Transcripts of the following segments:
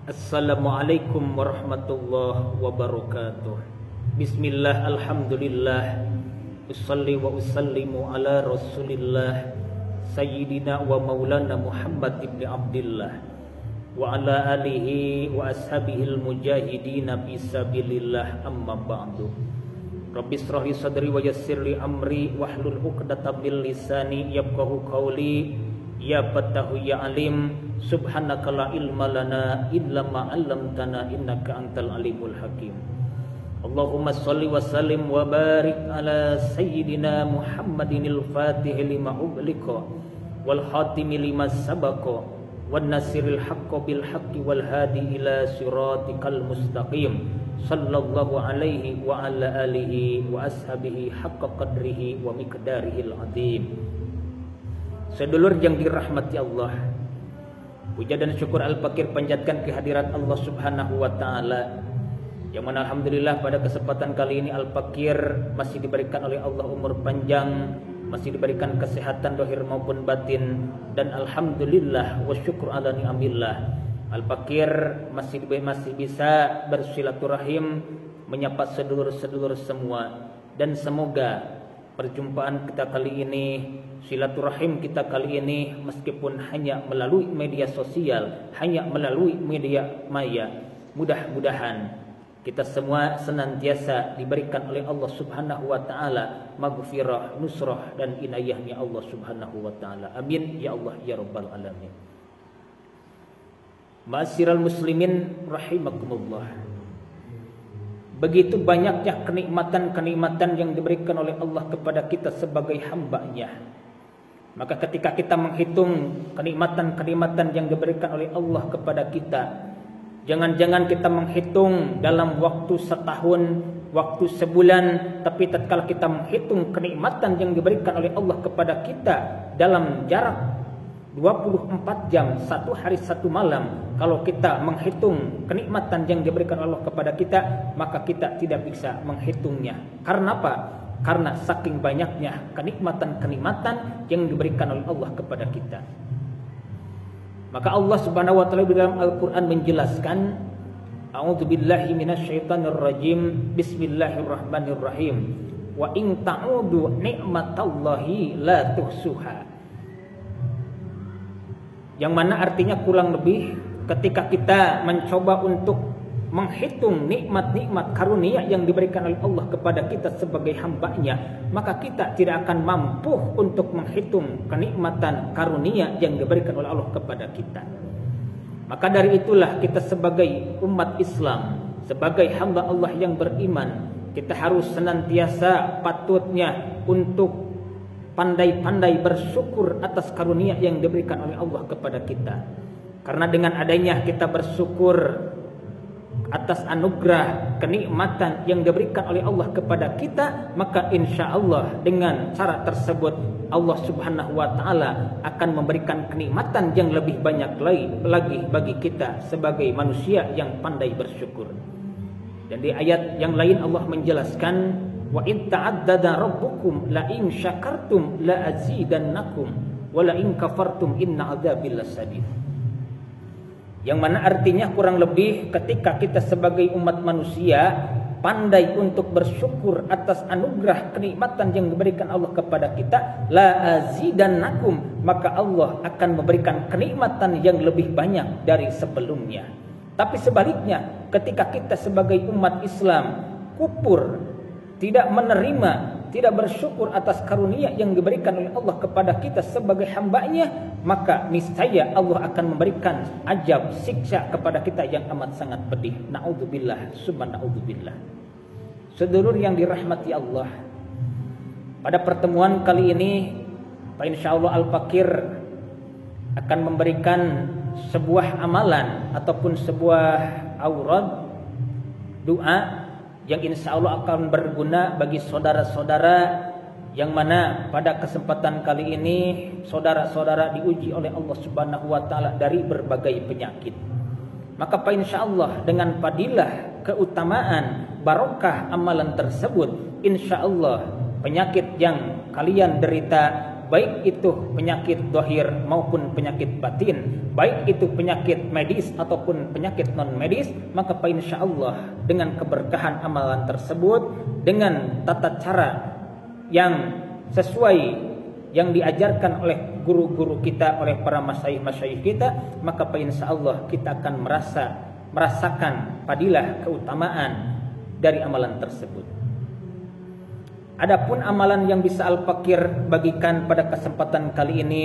Assalamualaikum warahmatullahi wabarakatuh. Bismillah, alhamdulillah, usalli wa usallimu ala rasulillah Sayyidina wa maulana Muhammad ibn Abdillah wa ala alihi wa ashabihil mujahidina fisabilillah, amma ba'du. Rabbi israh li sadri wa yassir li amri wahlul 'uqdatam min lisani yafqahu qawli. Ya Fattahu ya Alim, subhanaka la ilma lana illa ma 'allamtana innaka antal alimul hakim. Allahumma shalli wa sallim wa barik ala sayyidina Muhammadinil fatih lima ughliqa wal khatimi lima sabaqa wan nasiril haqqo bil haqqi wal hadi ila siratikal mustaqim. Sallallahu alaihi wa ala alihi wa ashabihi haqqa qadrihi wa miqdarihil azim. Sedulur yang dirahmati Allah, puja dan syukur al-fakir panjatkan kehadirat Allah Subhanahu wa taala, yang mana alhamdulillah pada kesempatan kali ini al-fakir masih diberikan oleh Allah umur panjang, masih diberikan kesehatan zahir maupun batin, dan alhamdulillah wa syukur ala ni'amillah, al-fakir masih bisa bersilaturahim, menyapa sedulur-sedulur semua. Dan semoga perjumpaan kita kali ini, silaturahim kita kali ini, meskipun hanya melalui media sosial, hanya melalui media maya, mudah-mudahan kita semua senantiasa diberikan oleh Allah Subhanahu wa taala maghfirah, nusrah dan inayahnya Allah Subhanahu wa taala. Amin ya Allah ya rabbal alamin. Ma'asyiral muslimin rahimakumullah. Begitu banyaknya kenikmatan-kenikmatan yang diberikan oleh Allah kepada kita sebagai hamba-Nya. Maka ketika kita menghitung kenikmatan-kenikmatan yang diberikan oleh Allah kepada kita, jangan-jangan kita menghitung dalam waktu setahun, waktu sebulan, tapi tatkala kita menghitung kenikmatan yang diberikan oleh Allah kepada kita dalam jarak 24 jam, satu hari satu malam, kalau kita menghitung kenikmatan yang diberikan Allah kepada kita, maka kita tidak bisa menghitungnya. Karena apa? Karena saking banyaknya kenikmatan-kenikmatan yang diberikan oleh Allah kepada kita. Maka Allah Subhanahu wa taala di dalam Al-Qur'an menjelaskan, A'udzubillahi minasyaitonir rajim, Bismillahirrahmanirrahim. Wa in ta'udu ni'matallahi la tuhsuha. Yang mana artinya kurang lebih ketika kita mencoba untuk menghitung nikmat-nikmat karunia yang diberikan oleh Allah kepada kita sebagai hamba-Nya, maka kita tidak akan mampu untuk menghitung kenikmatan karunia yang diberikan oleh Allah kepada kita. Maka dari itulah kita sebagai umat Islam, sebagai hamba Allah yang beriman, kita harus senantiasa patutnya untuk pandai-pandai bersyukur atas karunia yang diberikan oleh Allah kepada kita. Karena dengan adanya kita bersyukur atas anugerah kenikmatan yang diberikan oleh Allah kepada kita, maka insya Allah dengan cara tersebut Allah Subhanahu wa taala akan memberikan kenikmatan yang lebih banyak lagi bagi kita sebagai manusia yang pandai bersyukur. Dan di ayat yang lain Allah menjelaskan, wa in ta'addada rabbukum la in syakartum la azidannakum wa la in kafartum inna adzabil lasadid. Yang mana artinya kurang lebih ketika kita sebagai umat manusia pandai untuk bersyukur atas anugerah kenikmatan yang diberikan Allah kepada kita, la azidannakum, maka Allah akan memberikan kenikmatan yang lebih banyak dari sebelumnya. Tapi sebaliknya, ketika kita sebagai umat Islam kufur, tidak menerima, tidak bersyukur atas karunia yang diberikan oleh Allah kepada kita sebagai hamba-Nya, maka niscaya Allah akan memberikan azab, siksa kepada kita yang amat sangat pedih. Na'udzubillah, summa na'udzubillah. Sedulur yang dirahmati Allah, pada pertemuan kali ini Pak insyaallah al-fakir akan memberikan sebuah amalan ataupun sebuah aurad doa yang insya Allah akan berguna bagi saudara-saudara yang mana pada kesempatan kali ini saudara-saudara diuji oleh Allah Subhanahu wa taala dari berbagai penyakit. Maka Pak insya Allah dengan fadilah, keutamaan, barokah amalan tersebut, insya Allah penyakit yang kalian derita baik itu penyakit zahir maupun penyakit batin, baik itu penyakit medis ataupun penyakit non medis, maka insyaallah dengan keberkahan amalan tersebut, dengan tata cara yang sesuai yang diajarkan oleh guru-guru kita, oleh para masyayikh kita, maka insyaallah kita akan merasakan fadilah keutamaan dari amalan tersebut. Adapun amalan yang bisa Al-Fakir bagikan pada kesempatan kali ini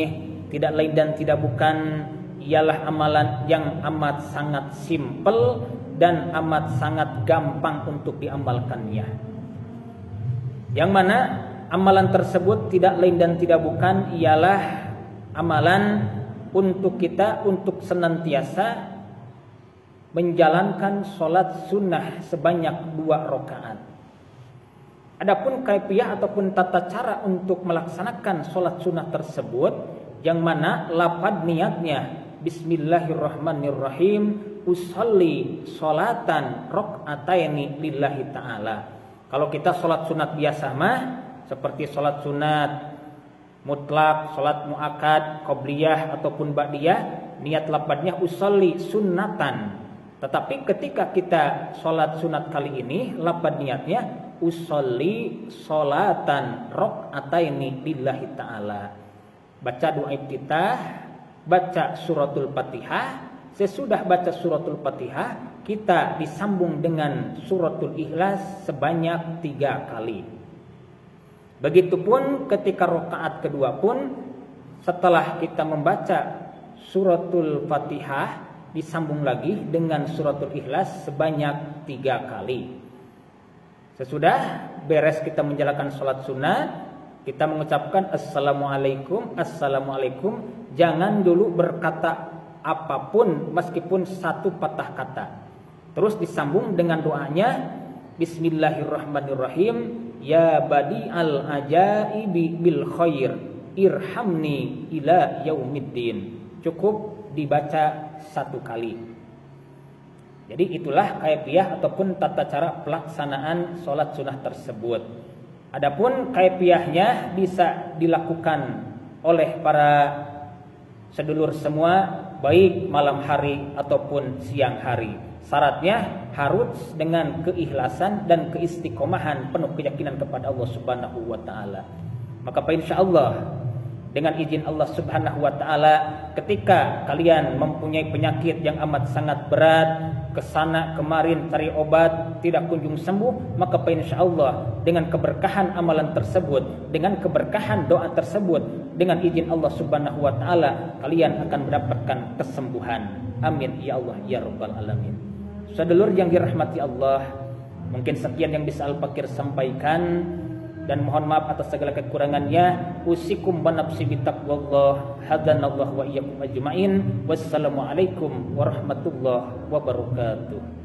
tidak lain dan tidak bukan ialah amalan yang amat sangat simpel dan amat sangat gampang untuk diamalkannya. Yang mana amalan tersebut tidak lain dan tidak bukan ialah amalan untuk kita untuk senantiasa menjalankan sholat sunnah sebanyak 2 rakaat. Adapun kaifiah ataupun tata cara untuk melaksanakan sholat sunnah tersebut, yang mana lafaz niatnya Bismillahirrahmanirrahim, usolli sholatan rakaataini lillahi ta'ala. Kalau kita sholat sunat biasa mah seperti sholat sunat mutlak, sholat muakkad, qobliyah ataupun ba'diyah, niat lafaznya usolli sunnatan. Tetapi ketika kita sholat sunat kali ini, lafaz niatnya usolli sholatan rakaataini lillahi ta'ala. Baca doa iftitah, baca suratul Fatihah. Sesudah baca suratul Fatihah, kita disambung dengan suratul Ikhlas sebanyak 3 kali. Begitupun ketika rakaat kedua pun, setelah kita membaca suratul Fatihah, disambung lagi dengan suratul Ikhlas sebanyak 3 kali. Sesudah beres kita menjalankan sholat sunat, kita mengucapkan Assalamualaikum, Assalamualaikum. Jangan dulu berkata apapun meskipun 1 patah kata. Terus disambung dengan doanya Bismillahirrahmanirrahim, Ya badi'al ajaibi bil khair, irhamni ila yaumiddin. Cukup dibaca 1 kali. Jadi itulah kaifiah ataupun tata cara pelaksanaan sholat sunnah tersebut. Adapun kaifiahnya bisa dilakukan oleh para sedulur semua, baik malam hari ataupun siang hari. Syaratnya harus dengan keikhlasan dan keistiqomahan, penuh keyakinan kepada Allah Subhanahu wa taala. Maka insyaallah dengan izin Allah Subhanahu wa taala, ketika kalian mempunyai penyakit yang amat sangat berat, kesana kemarin cari obat tidak kunjung sembuh, maka insyaallah dengan keberkahan amalan tersebut, dengan keberkahan doa tersebut, dengan izin Allah Subhanahu wa taala, kalian akan mendapatkan kesembuhan. Amin ya Allah ya rabbal alamin. Sedulur yang dirahmati Allah, mungkin sekian yang bisa Al-Fakir sampaikan, dan mohon maaf atas segala kekurangannya. Usikum wa nafsi bitaqwallah. Hadanallahu wa iyyakum ajmain. Wassalamualaikum warahmatullahi wabarakatuh.